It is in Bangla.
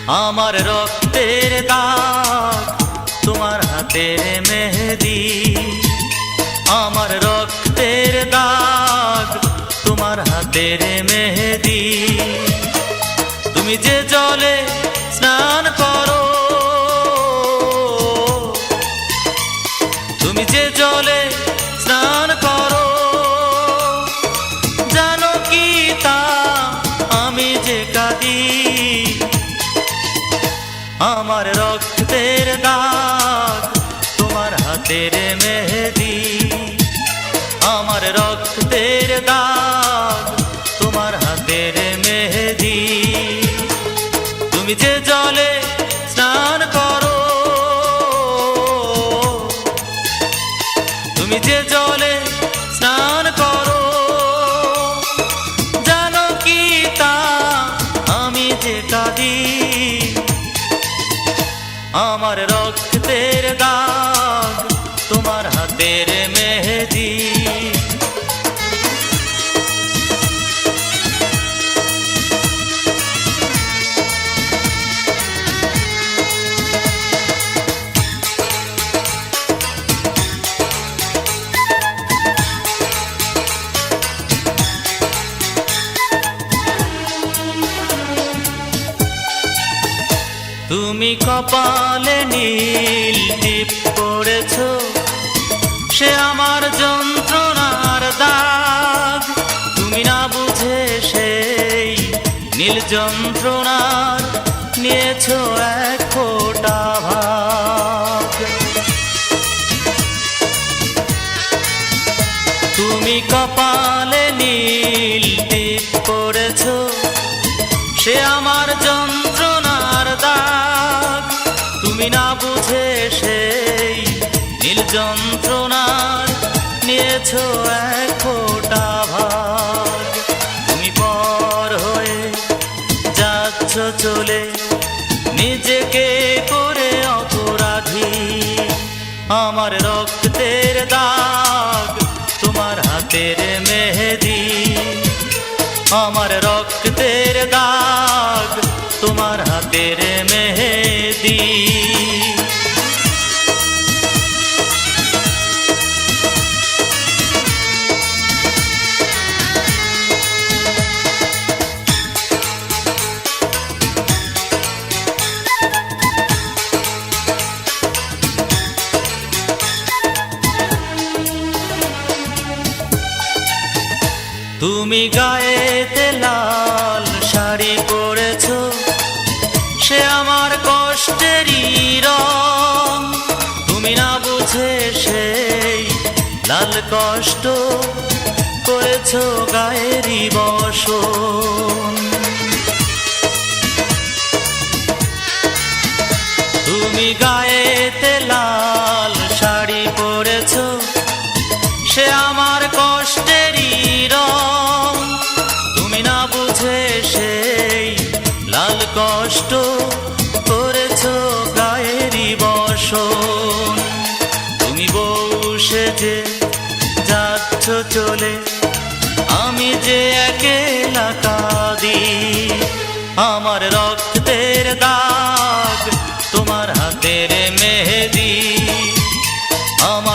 আমার রক্তের দাগ তোমার হাতের মেহেদি, আমার রক্তের দাগ তোমার হাতের মেহেদি। তুমি যে জলে স্নান করো, তুমি যে জলে স্নান করো, জানো কি তা আমি যে কাঁদি। আমার রক্তের দাগ তোমার হাতের মেহেদি, আমার রক্তের দাগ তোমার হাতের মেহেদি। তুমি যে জলে স্নান করো, তুমি যে জলে স্নান করো, জানো কি তা আমি যে কাঁদি। আমার রক্তের দাগ তোমার হাতের মেহেদি। তুমি কপালে নীল টিপ পড়েছো, সে আমার যন্ত্রণার দাগ। তুমি না বুঝে সেই নীল যন্ত্রণার নিয়েছো এক ফোঁটা ভাগ। তুমি কপালে নীল টিপ পড়েছো, সে আমার যন্ত্রণার দাগ। তুমি না বুঝে সেই নীল যন্ত্রণার নিয়েছো এক ফোঁটা ভাগ। তুমি পর হয়ে যাচ্ছ চলে, নিজেকে করে অপরাধী। আমার রক্তের দাগ তোমার হাতের মেহেদি, আমার রক্তের দাগ তোমার হাতের মেহেদি। তুমি গায়েতে লাল শাড়ি পরেছো, সে আমার কষ্টেরই রং। তুমি না বুঝে সেই লাল কষ্ট করেছো গায়েরই বসন। তুমি গায়েতে লাল শাড়ি পরেছো, সে আমার কষ্টেরই রং। তুমি না বুঝে সেই লাল কষ্ট করেছো গায়েরই বসন। তুমি বউ সেজে যাচ্ছ চলে, আমি যে একেলা কাঁদি। আমার রক্তের দাগ তোমার হাতের মেহেদি, আমার